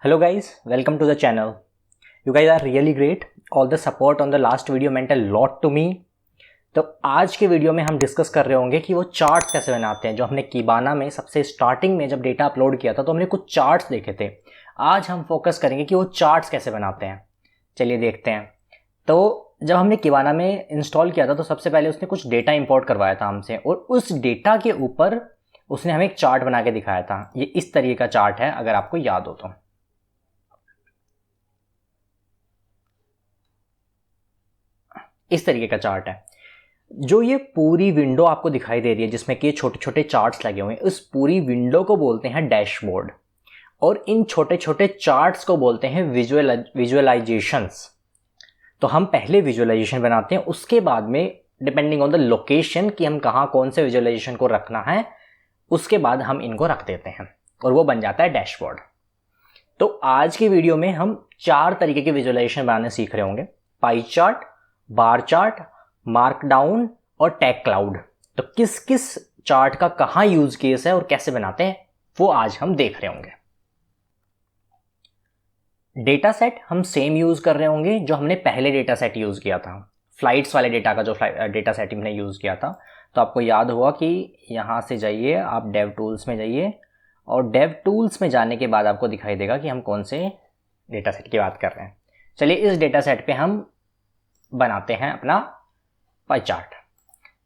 Hello guys, welcome to the channel. You guys are really great. All the support on the last video meant a lot to me. तो आज के video में हम discuss कर रहे होंगे कि वो चार्ट्स कैसे बनाते हैं जो हमने कीबाना में सबसे स्टार्टिंग में जब डेटा अपलोड किया था तो हमने कुछ चार्ट्स देखे थे। आज हम फोकस करेंगे कि वो चार्ट्स कैसे बनाते हैं। चलिए देखते हैं। तो जब हमने कीबाना में इंस्टॉल किया था तो सबसे पहले उसने कुछ डेटा इंपोर्ट करवाया था हमसे और उस डेटा के ऊपर उसने हमें एक चार्ट बना के दिखाया था। ये इस तरीके का चार्ट है, अगर आपको याद हो तो। इस तरीके का चार्ट है। जो ये पूरी विंडो आपको दिखाई दे रही है जिसमें कि छोटे छोटे चार्ट्स लगे हुए हैं, उस पूरी विंडो को बोलते हैं डैशबोर्ड और इन छोटे छोटे चार्ट्स को बोलते हैं विजुअलाइजेशंस। तो हम पहले विजुअलाइजेशन बनाते हैं, उसके बाद में डिपेंडिंग ऑन द लोकेशन कि हम कहाँ कौन से विजुअलाइजेशन को रखना है, उसके बाद हम इनको रख देते हैं और वो बन जाता है डैशबोर्ड। तो आज की वीडियो में हम 4 तरीके के विजुअलाइजेशन बनाने सीख रहे होंगे: pie chart, bar chart, markdown और टैग क्लाउड। तो किस किस चार्ट का कहां यूज केस है और कैसे बनाते हैं वो आज हम देख रहे होंगे। डेटा सेट हम सेम यूज कर रहे होंगे जो हमने पहले डेटा सेट यूज किया था, फ्लाइट्स वाले डेटा का जो डेटा सेट हमने यूज किया था। तो आपको याद होगा कि यहां से जाइए, आप डेव टूल्स में जाइए और डेव टूल्स में जाने के बाद आपको दिखाई देगा कि हम कौन से डेटा सेट की बात कर रहे हैं। चलिए इस डेटा सेट पे हम बनाते हैं अपना पाई चार्ट।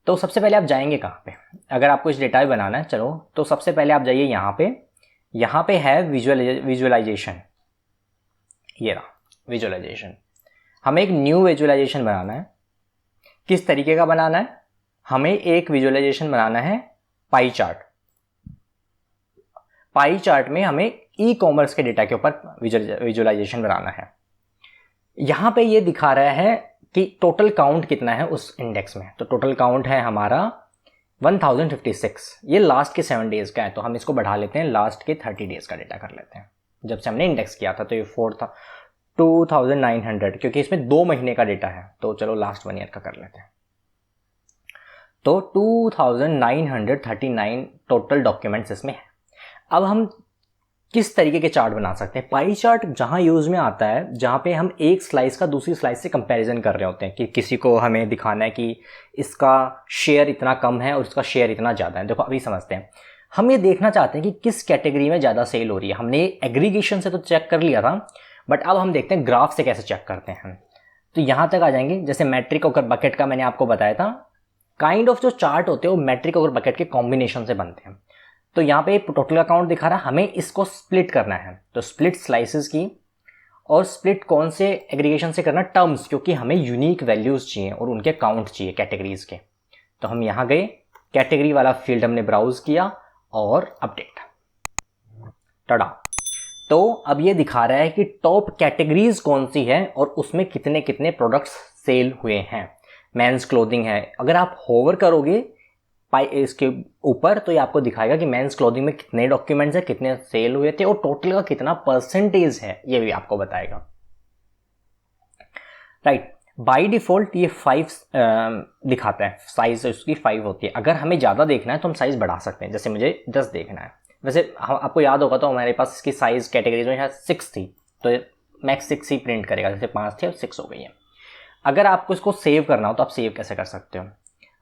तो सबसे पहले आप जाएंगे कहाँ पे, अगर आपको इस डेटा में बनाना है, चलो तो सबसे पहले आप जाइए यहाँ पे है विजुअलाइजेशन। ये रहा विजुअलाइजेशन। हमें एक न्यू विजुअलाइजेशन बनाना है। किस तरीके का बनाना है? हमें एक विजुअलाइजेशन बनाना है पाई चार्ट। पाई चार्ट में हमें ई कॉमर्स के डेटा के ऊपर विजुअलाइजेशन बनाना है। यहां पे ये दिखा रहा है कि टोटल काउंट कितना है उस इंडेक्स में। तो टोटल काउंट है हमारा 1056। ये लास्ट के 7 डेज का है, तो हम इसको बढ़ा लेते हैं, लास्ट के 30 डेज का डेटा कर लेते हैं। जब से हमने इंडेक्स किया था तो ये 2900, क्योंकि इसमें 2 महीने का डेटा है तो चलो लास्ट 1 ईयर का कर लेते हैं। तो 2939 टोटल डॉक्यूमेंट्स इसमें है। अब हम किस तरीके के चार्ट बना सकते हैं? पाई चार्ट जहां यूज में आता है जहां पे हम एक स्लाइस का दूसरी स्लाइस से कंपैरिजन कर रहे होते हैं कि किसी को हमें दिखाना है कि इसका शेयर इतना कम है और इसका शेयर इतना ज़्यादा है। देखो अभी समझते हैं, हम ये देखना चाहते हैं कि किस कैटेगरी में ज़्यादा सेल हो रही है। हमने एग्रीगेशन से तो चेक कर लिया था, बट अब हम देखते हैं ग्राफ से कैसे चेक करते हैं। तो यहाँ तक आ जाएंगे। जैसे मैट्रिक और बकेट का मैंने आपको बताया था, काइंड ऑफ जो चार्ट होते हैं वो मैट्रिक और बकेट के कॉम्बिनेशन से बनते हैं। तो यहाँ पे टोटल अकाउंट दिखा रहा है, हमें इसको स्प्लिट करना है। तो स्प्लिट स्लाइसेस की, और स्प्लिट कौन से एग्रीगेशन से करना? टर्म्स, क्योंकि हमें यूनिक वैल्यूज चाहिए और उनके काउंट चाहिए कैटेगरीज के। तो हम यहाँ गए, कैटेगरी वाला फील्ड हमने ब्राउज किया और अपडेट, टडा। तो अब ये दिखा रहा है कि टॉप कैटेगरीज कौन सी है और उसमें कितने कितने प्रोडक्ट्स सेल हुए हैं। मेंस क्लोथिंग है, अगर आप होवर करोगे इसके ऊपर तो ये आपको दिखाएगा कि मेंस क्लोथिंग में कितने डॉक्यूमेंट्स है, कितने सेल हुए थे और टोटल का कितना परसेंटेज है, ये भी आपको बताएगा। राइट, बाय डिफॉल्ट ये 5 दिखाता है, साइज उसकी 5 होती है। अगर हमें ज़्यादा देखना है तो हम साइज बढ़ा सकते हैं। जैसे मुझे 10 देखना है, वैसे आपको याद होगा तो हमारे पास इसकी साइज कैटेगरीज में शायद 6 थी, तो मैक्स 6 ही प्रिंट करेगा। जैसे 5 थी और 6 हो गई है। अगर आपको इसको सेव करना हो तो आप सेव कैसे कर सकते हो?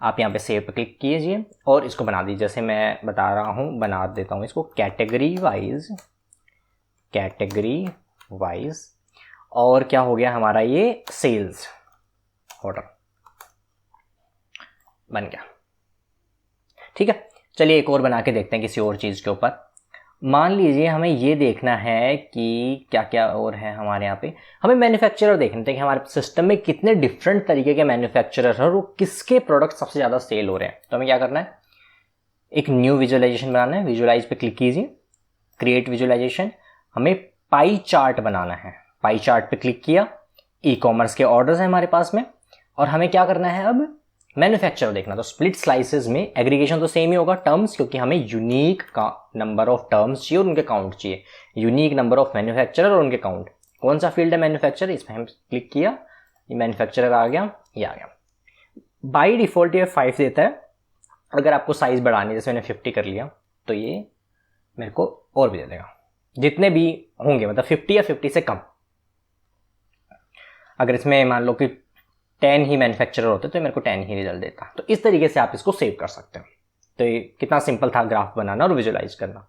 आप यहाँ पे सेव पे क्लिक कीजिए और इसको बना दीजिए। जैसे मैं बता रहा हूँ, बना देता हूँ इसको कैटेगरी वाइज। और क्या हो गया हमारा? ये सेल्स ऑर्डर बन गया। ठीक है, चलिए एक और बना के देखते हैं किसी और चीज़ के ऊपर। मान लीजिए हमें ये देखना है कि क्या क्या और है हमारे यहाँ पे। हमें मैन्युफैक्चरर देखने थे कि हमारे सिस्टम में कितने डिफरेंट तरीके के मैन्युफैक्चरर हैं और वो किसके प्रोडक्ट सबसे ज़्यादा सेल हो रहे हैं। तो हमें क्या करना है? एक न्यू विजुअलाइजेशन बनाना है। विजुअलाइज पे क्लिक कीजिए, क्रिएट विजुअलाइजेशन। हमें पाई चार्ट बनाना है। पाई चार्ट पे क्लिक किया, ई कॉमर्स के ऑर्डर्स हैं हमारे पास में और हमें क्या करना है? अब मैन्युफैक्चरर देखना। तो स्प्लिट स्लाइसेस में एग्रीगेशन तो सेम ही होगा, टर्म्स, क्योंकि हमें यूनिक का नंबर ऑफ टर्म्स चाहिए और उनके काउंट चाहिए। यूनिक नंबर ऑफ मैन्युफैक्चरर और उनके काउंट। कौन सा फील्ड है? मैन्युफैक्चरर। इसमें हम क्लिक किया, ये मैन्युफैक्चरर आ गया, ये आ गया। बाई डिफॉल्ट ये 5 देता है। अगर आपको साइज बढ़ानी है, जैसे मैंने 50 कर लिया, तो ये मेरे को और भी दे देगा। जितने भी होंगे, मतलब 50 या 50 से कम। अगर इसमें मान लो कि 10 ही मैन्युफैक्चरर होते तो मेरे को 10 ही रिजल्ट देता। तो इस तरीके से आप इसको सेव कर सकते हो। तो ये कितना सिंपल था ग्राफ बनाना और विजुलाइज करना।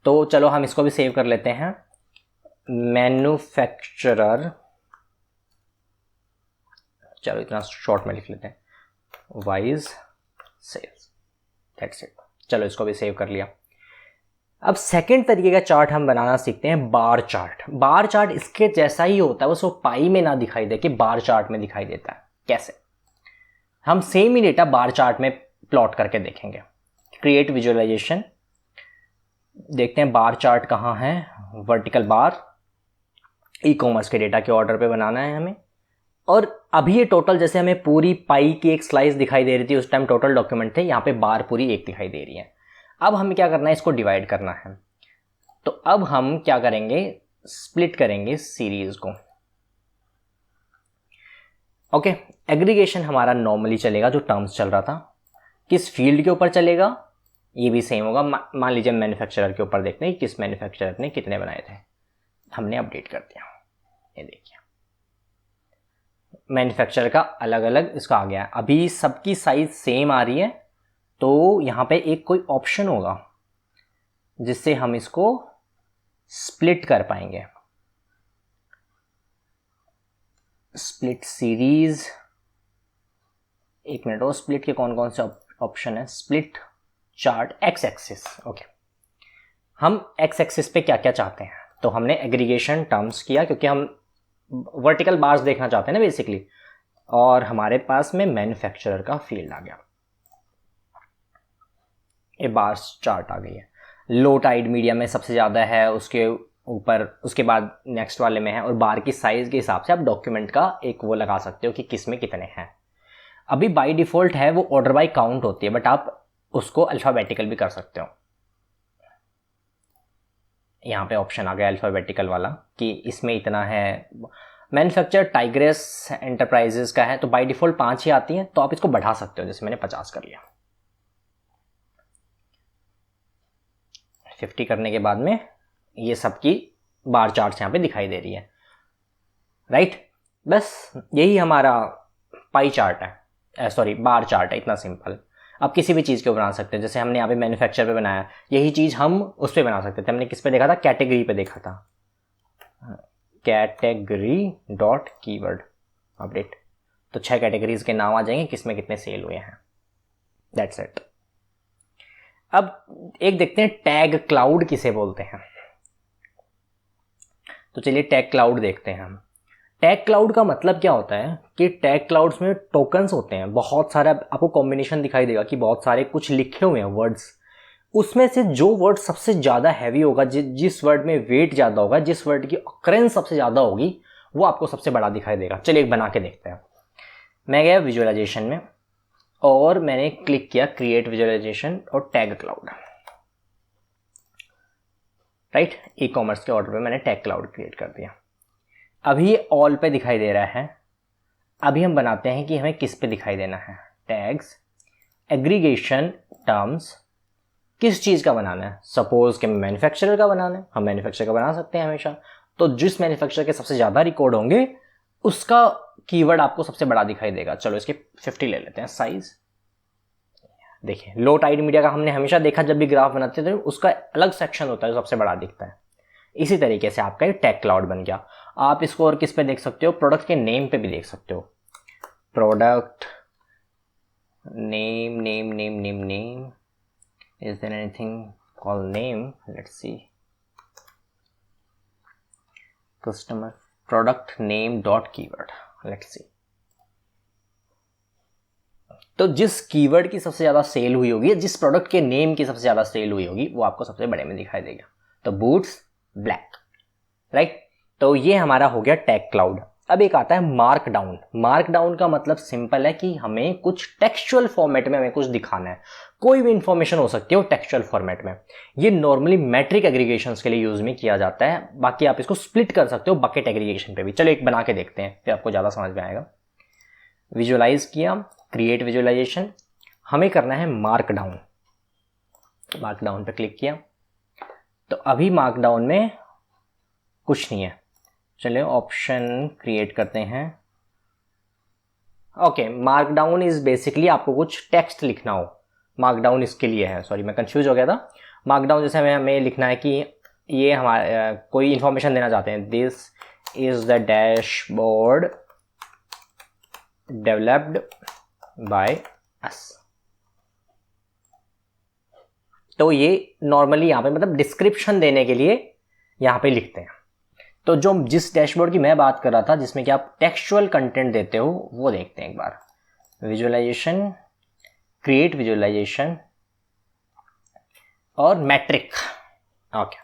तो चलो हम इसको भी सेव कर लेते हैं, मैन्युफैक्चरर, चलो इतना शॉर्ट में लिख लेते हैं, वाइज सेल्स, दैट्स इट। चलो इसको भी सेव कर लिया। अब सेकंड तरीके का चार्ट हम बनाना सीखते हैं, बार चार्ट। बार चार्ट इसके जैसा ही होता है, बस वो पाई में ना दिखाई दे कि बार चार्ट में दिखाई देता है। कैसे? हम सेम ही डेटा बार चार्ट में प्लॉट करके देखेंगे। क्रिएट विजुअलाइजेशन, देखते हैं बार चार्ट कहाँ है, वर्टिकल बार, ई कॉमर्स के डेटा के ऑर्डर पे बनाना है हमें। और अभी ये टोटल, जैसे हमें पूरी पाई की एक स्लाइस दिखाई दे रही थी, उस टाइम टोटल डॉक्यूमेंट थे, यहाँ पे बार पूरी एक दिखाई दे रही है। अब हमें क्या करना है, इसको डिवाइड करना है। तो अब हम क्या करेंगे, स्प्लिट करेंगे सीरीज को। ओके, एग्रीगेशन हमारा नॉर्मली चलेगा जो टर्म्स चल रहा था। किस फील्ड के ऊपर चलेगा, ये भी सेम होगा। मान लीजिए मैन्युफैक्चरर के ऊपर देखते हैं किस मैन्युफैक्चरर ने कितने बनाए थे, हमने अपडेट कर दिया। ये देखिए मैन्युफैक्चरर का अलग अलग इसका आ गया है। अभी सबकी साइज सेम आ रही है, तो यहाँ पे एक कोई ऑप्शन होगा जिससे हम इसको स्प्लिट कर पाएंगे। स्प्लिट सीरीज, एक मिनट, और स्प्लिट के कौन कौन से ऑप्शन है? Split chart x axis. Okay, हम एक्स एक्सिस पे क्या क्या चाहते हैं, तो हमने एग्रीगेशन टर्म्स किया क्योंकि हम वर्टिकल बार्स देखना चाहते हैं ना बेसिकली, और हमारे पास में मैन्युफैक्चरर का फील्ड आ गया, ये बार्स चार्ट आ गई है। लो टाइड मीडियम में सबसे ज़्यादा है, उसके ऊपर, उसके बाद नेक्स्ट वाले में है, और बार की साइज के हिसाब से आप डॉक्यूमेंट का एक वो लगा सकते हो कि किस में कितने हैं। अभी बाय डिफॉल्ट है वो ऑर्डर बाय काउंट होती है, बट आप उसको अल्फ़ाबेटिकल भी कर सकते हो। यहाँ पे ऑप्शन आ गया अल्फ़ाबेटिकल वाला कि इसमें इतना है। मैन्युफैक्चर टाइग्रेस एंटरप्राइजेस का है, तो बाय डिफॉल्ट 5 ही आती हैं, तो आप इसको बढ़ा सकते हो, जैसे मैंने 50 कर लिया। 50 करने के बाद में ये सबकी बार चार्ट्स यहाँ पे दिखाई दे रही है, राइट। बस यही हमारा पाई चार्ट है, सॉरी बार चार्ट है, इतना सिंपल। आप किसी भी चीज़ को बना सकते हैं, जैसे हमने यहाँ पे मैन्युफैक्चर पे बनाया, यही चीज़ हम उस पर बना सकते थे। हमने किस पे देखा था, कैटेगरी पे देखा था, कैटेगरी डॉट कीवर्ड अपडेट, तो 6 कैटेगरीज के नाम आ जाएंगे किसमें कितने सेल हुए हैं, दैट्स इट। अब एक देखते हैं टैग क्लाउड किसे बोलते हैं, तो चलिए टैग क्लाउड देखते हैं हम। टैग क्लाउड का मतलब क्या होता है कि टैग क्लाउड्स में टोकन्स होते हैं बहुत सारे, आपको कॉम्बिनेशन दिखाई देगा कि बहुत सारे कुछ लिखे हुए हैं वर्ड्स, उसमें से जो वर्ड सबसे ज़्यादा हैवी होगा, जिस वर्ड में वेट ज़्यादा होगा, जिस वर्ड की ऑकरेंस सबसे ज़्यादा होगी, वो आपको सबसे बड़ा दिखाई देगा। चलिए एक बना के देखते हैं। मैं गया विजुअलाइजेशन में और मैंने क्लिक किया क्रिएट विजुअलाइजेशन और tag cloud, right. E commerce के ऑर्डर पे मैंने टैग क्लाउड क्रिएट कर दिया। अभी ये ऑल पे दिखाई दे रहा है। अभी हम बनाते हैं कि हमें किस पे दिखाई देना है, टैग्स, एग्रीगेशन टर्म्स, किस चीज़ का बनाना है। सपोज कि मैन्युफैक्चरर का बनाना है, हम मैन्युफैक्चरर का बना सकते हैं हमेशा, तो जिस मैन्युफैक्चरर के सबसे ज़्यादा रिकॉर्ड होंगे उसका कीवर्ड आपको सबसे बड़ा दिखाई देगा। चलो इसके 50 ले लेते हैं साइज। देखिए लो टाइड मीडिया का हमने हमेशा देखा, जब भी ग्राफ बनाते थे उसका अलग सेक्शन होता है जो सबसे बड़ा दिखता है। इसी तरीके से आपका ये टैग क्लाउड बन गया। आप इसको और किस पे देख सकते हो, प्रोडक्ट के नेम पे भी देख सकते हो। Product name, name name name name, is there anything called name, let's see, customer product name dot keyword, let's see. तो जिस कीवर्ड की सबसे ज़्यादा सेल हुई होगी, जिस प्रोडक्ट के नेम की सबसे ज़्यादा सेल हुई होगी, वो आपको सबसे बड़े में दिखाई देगा। तो बूट्स ब्लैक, राइट। तो ये हमारा हो गया टैग क्लाउड। अब एक आता है मार्क डाउन। मार्क डाउन का मतलब सिंपल है कि हमें कुछ टेक्सचुअल फॉर्मेट में हमें कुछ दिखाना है। कोई भी इंफॉर्मेशन हो सकती है वो टेक्सचुअल फॉर्मेट में। ये नॉर्मली मैट्रिक एग्रीगेशंस के लिए यूज में किया जाता है। बाकी आप इसको स्प्लिट कर सकते हो बकेट एग्रीगेशन पे भी। चलो एक बना के देखते हैं, फिर आपको ज़्यादा समझ में आएगा। विजुअलाइज किया, क्रिएट विजुअलाइजेशन, हमें करना है मार्क डाउन। मार्क डाउन पे क्लिक किया, तो अभी मार्कडाउन में कुछ नहीं है। चलिए ऑप्शन क्रिएट करते हैं। ओके, मार्कडाउन इज बेसिकली आपको कुछ टेक्स्ट लिखना हो, मार्कडाउन इसके लिए है। सॉरी मैं कंफ्यूज हो गया था। मार्कडाउन जैसे हमें लिखना है कि ये हमारा कोई इंफॉर्मेशन देना चाहते हैं, this is the dashboard developed by us. तो ये नॉर्मली यहाँ पे मतलब डिस्क्रिप्शन देने के लिए यहाँ पे लिखते हैं। तो जो जिस डैशबोर्ड की मैं बात कर रहा था जिसमें कि आप टेक्सचुअल कंटेंट देते हो, वो देखते हैं एक बार। विजुअलाइजेशन, क्रिएट विजुअलाइजेशन और मैट्रिक। ओके,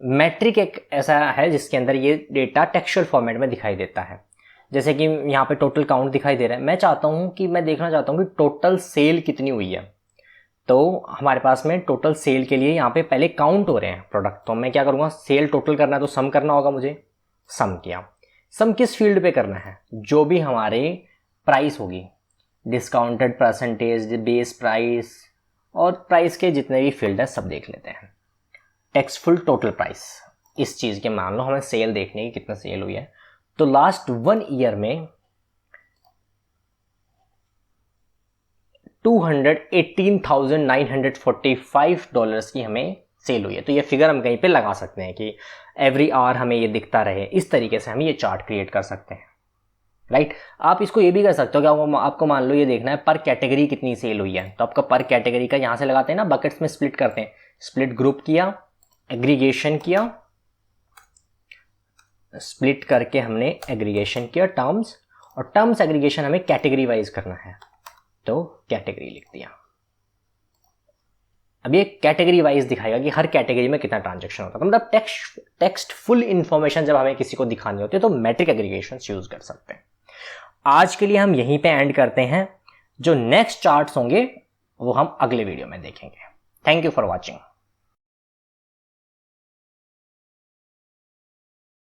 मैट्रिक एक ऐसा है जिसके अंदर ये डेटा टेक्सचुअल फॉर्मेट में दिखाई देता है। जैसे कि यहाँ पे टोटल काउंट दिखाई दे रहा है, मैं चाहता हूँ कि मैं देखना चाहता हूँ कि टोटल सेल कितनी हुई है। तो हमारे पास में टोटल सेल के लिए यहाँ पे पहले काउंट हो रहे हैं प्रोडक्ट। तो मैं क्या करूँगा, सेल टोटल करना है तो सम करना होगा मुझे। सम किया। सम किस फील्ड पे करना है, जो भी हमारे प्राइस होगी, डिस्काउंटेड परसेंटेज, बेस प्राइस और प्राइस के जितने भी फील्ड हैं सब देख लेते हैं। टेक्स्टफुल टोटल प्राइस, इस चीज़ के मान लो हमें सेल देखने की कितना सेल हुई है। तो लास्ट 1 ईयर में $218,945 की हमें सेल हुई है। तो ये फिगर हम कहीं पे लगा सकते हैं कि एवरी आवर हमें ये दिखता रहे। इस तरीके से हम ये चार्ट क्रिएट कर सकते हैं, राइट। आप इसको ये भी कर सकते हो कि आपको मान लो ये देखना है पर कैटेगरी कितनी सेल हुई है। तो आपका पर कैटेगरी का यहाँ से लगाते हैं ना, बकेट्स में स्प्लिट करते हैं। स्प्लिट ग्रुप किया, एग्रीगेशन किया, स्प्लिट करके हमने एग्रीगेशन किया टर्म्स, और टर्म्स एग्रीगेशन हमें कैटेगरी वाइज करना है तो कैटेगरी लिख दिया। अब ये कैटेगरी वाइज दिखाएगा कि हर कैटेगरी में कितना ट्रांजैक्शन होता है। मतलब टेक्स्ट फुल इंफॉर्मेशन जब हमें किसी को दिखानी होती है तो मैट्रिक एग्रीगेशन यूज कर सकते हैं। आज के लिए हम यहीं पे एंड करते हैं। जो नेक्स्ट चार्ट्स होंगे वो हम अगले वीडियो में देखेंगे। Thank you for watching.